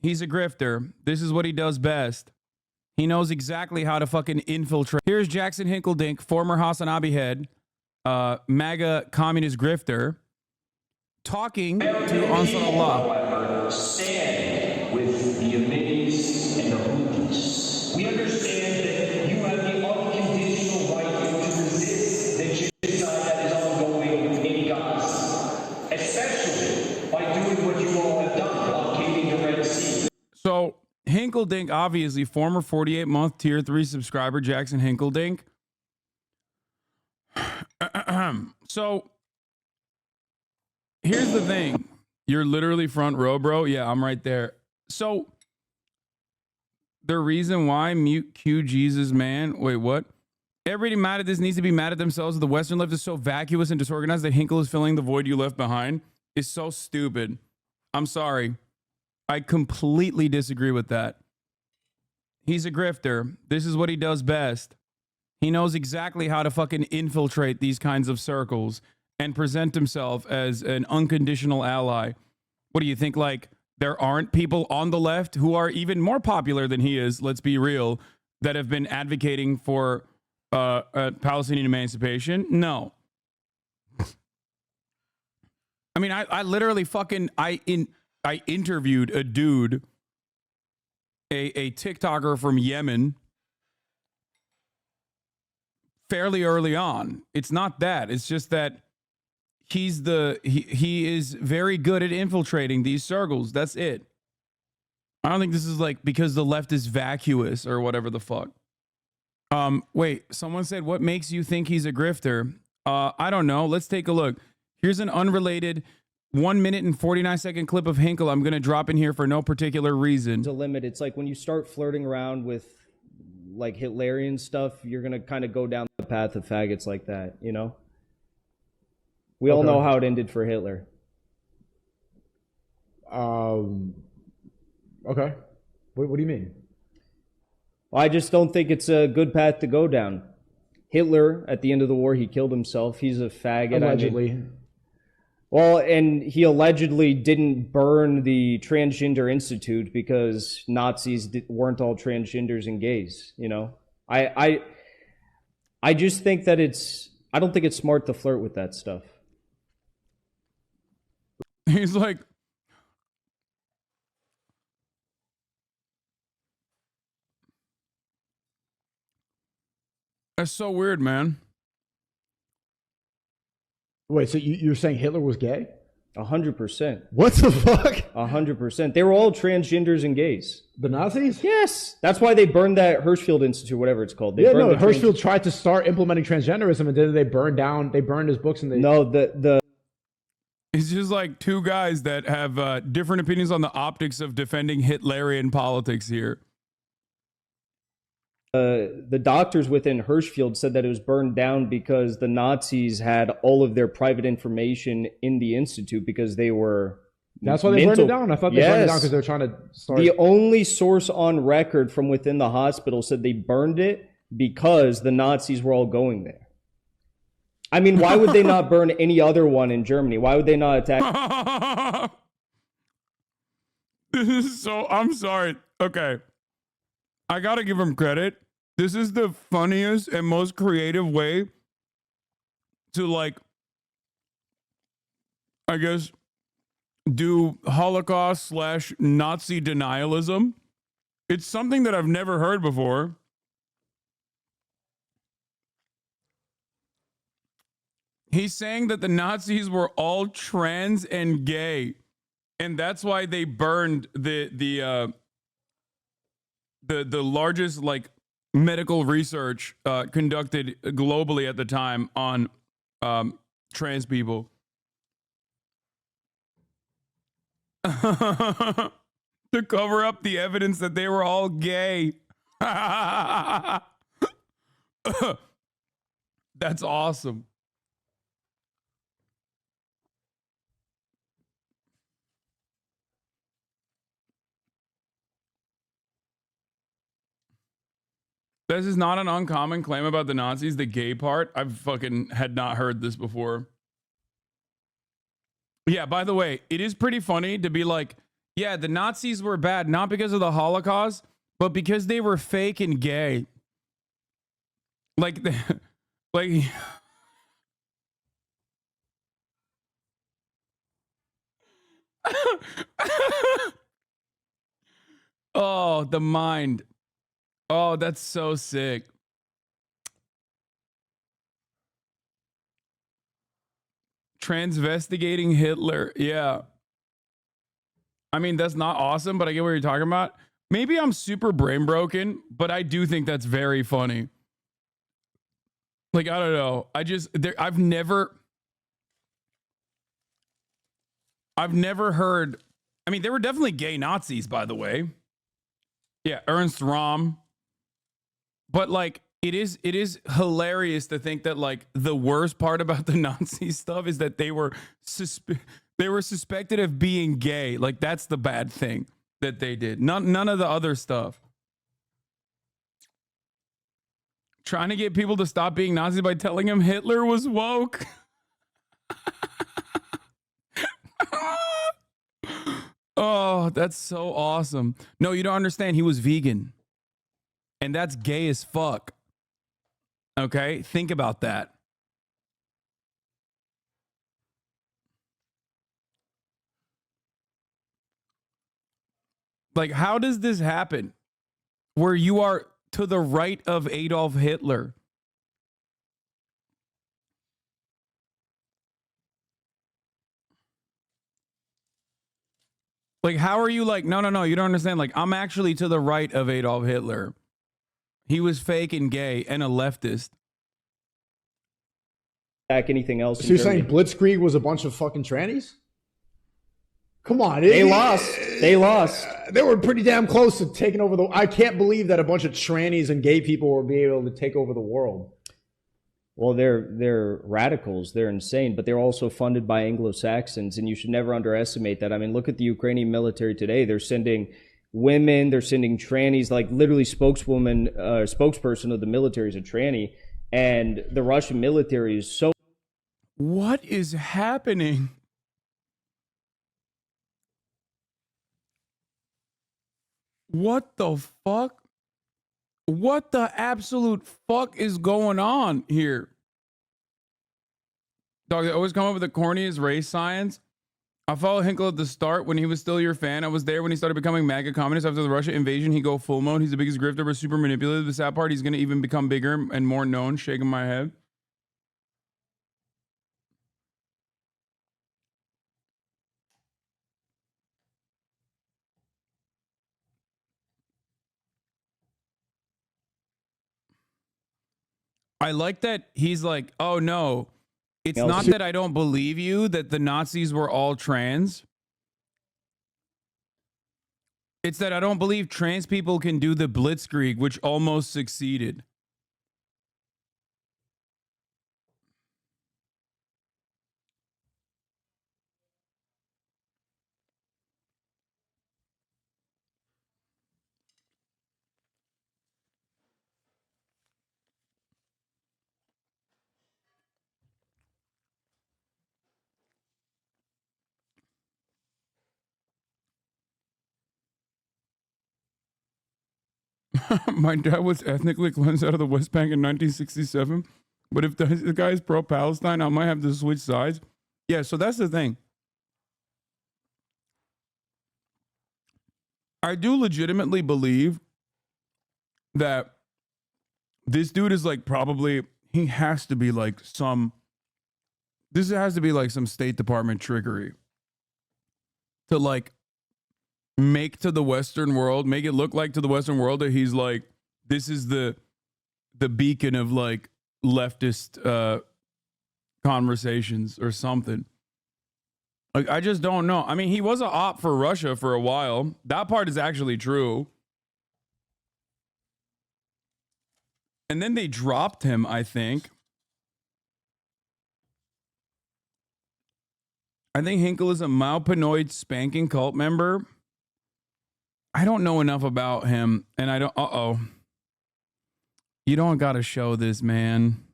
He's a grifter. This is what he does best. He knows exactly how to fucking infiltrate. Here's Jackson Hinkle, former Hasanabi head, MAGA communist grifter, talking to Ansar Allah. Stand with the Yeminis and the Houthis. We understand that you have the unconditional right to resist the genocide that is ongoing in Gaza, especially by doing what you all have done, blockading the Red Sea. So Hinkle, obviously former 48-month tier 3 subscriber, Jackson Hinkle. So here's the thing. You're literally front row, bro. Yeah, I'm right there. So the reason why mute Q Jesus, man. Wait, what? Everybody mad at this needs to be mad at themselves. The Western left is so vacuous and disorganized that Hinkle is filling the void you left behind is so stupid. I'm sorry. I completely disagree with that. He's a grifter. This is what he does best. He knows exactly how to fucking infiltrate these kinds of circles and present himself as an unconditional ally. What do you think? Like, there aren't people on the left who are even more popular than he is, let's be real, that have been advocating for Palestinian emancipation? No. I mean, I literally fucking, I interviewed a dude, a TikToker from Yemen, fairly early on. It's not that. It's just that he is very good at infiltrating these circles. That's it. I don't think this is like because the left is vacuous or whatever the fuck. Wait, someone said, what makes you think he's a grifter? I don't know. Let's take a look. Here's an unrelated 1 minute and 49-second clip of Hinkle. I'm going to drop in here for no particular reason. There's a limit. It's like when you start flirting around with like Hitlerian stuff, you're going to kind of go down the path of faggots like that, you know? We all know how it ended for Hitler. Okay. What do you mean? Well, I just don't think it's a good path to go down. Hitler, at the end of the war, he killed himself. He's a faggot. Allegedly. Well, and he allegedly didn't burn the Transgender Institute because Nazis weren't all transgenders and gays, you know? I just think that I don't think it's smart to flirt with that stuff. He's like, that's so weird, man. Wait, so you're saying Hitler was gay? 100%. What the fuck? 100%. They were all transgenders and gays. The Nazis? Yes. That's why they burned that Hirschfeld Institute, whatever it's called. Hirschfeld tried to start implementing transgenderism, and then they burned his books, and they... No, the It's just like two guys that have different opinions on the optics of defending Hitlerian politics here. The doctors within Hirschfeld said that it was burned down because the Nazis had all of their private information in the institute because they were... That's why they burned it down? I thought they burned it down because they were trying to start... The only source on record from within the hospital said they burned it because the Nazis were all going there. I mean, why would they not burn any other one in Germany? Why would they not attack? This is so... I'm sorry. Okay. I gotta give him credit. This is the funniest and most creative way to, like, I guess, do Holocaust / Nazi denialism. It's something that I've never heard before. He's saying that the Nazis were all trans and gay, and that's why they burned the largest, like, medical research conducted globally at the time on trans people. To cover up the evidence that they were all gay. That's awesome. This is not an uncommon claim about the Nazis, the gay part. I've fucking had not heard this before. Yeah, by the way, it is pretty funny to be like, Yeah, the Nazis were bad, not because of the Holocaust, but because they were fake and gay. Like, like, oh, the mind. Oh, that's so sick. Transvestigating Hitler. Yeah. I mean, that's not awesome, but I get what you're talking about. Maybe I'm super brain broken, but I do think that's very funny. Like, I don't know. I've never heard. I mean, there were definitely gay Nazis, by the way. Yeah, Ernst Röhm. But like, it is hilarious to think that like the worst part about the Nazi stuff is that they were suspected of being gay. Like, that's the bad thing that they did. None of the other stuff. Trying to get people to stop being Nazis by telling them Hitler was woke. Oh, that's so awesome. No, you don't understand. He was vegan. And that's gay as fuck. Okay? Think about that. Like, how does this happen? Where you are to the right of Adolf Hitler. Like, how are you like, no, you don't understand. Like, I'm actually to the right of Adolf Hitler. He was fake and gay and a leftist. Back anything else. So you're saying Blitzkrieg was a bunch of fucking trannies? Come on. They lost. They lost. They were pretty damn close to taking over the... I can't believe that a bunch of trannies and gay people were being able to take over the world. Well, they're radicals. They're insane, but they're also funded by Anglo-Saxons, and you should never underestimate that. I mean, look at the Ukrainian military today. They're sending women, they're sending trannies, like literally spokesperson of the military is a tranny, and the Russian military is so... What is happening? What the fuck? What the absolute fuck is going on here? Dog, they always come up with the corniest race science. I followed Hinkle at the start when he was still your fan. I was there when he started becoming MAGA communist. After the Russia invasion, he go full mode. He's the biggest grifter, but super manipulative. The sad part, he's going to even become bigger and more known. Shaking my head. I like that he's like, oh no, it's not that I don't believe you that the Nazis were all trans. It's that I don't believe trans people can do the blitzkrieg, which almost succeeded. My dad was ethnically cleansed out of the West Bank in 1967. But if the guy is pro-Palestine, I might have to switch sides. Yeah, so that's the thing. I do legitimately believe that this dude is like probably, he has to be like this has to be like some State Department trickery to like make to the Western world, make it look like to the Western world that he's like, this is the beacon of like leftist conversations or something. Like, I just don't know. I mean, he was an op for Russia for a while. That part is actually true. And then they dropped him, I think. I think Hinkle is a Maupinoid spanking cult member. I don't know enough about him, and I don't... Uh-oh. You don't got to show this, man.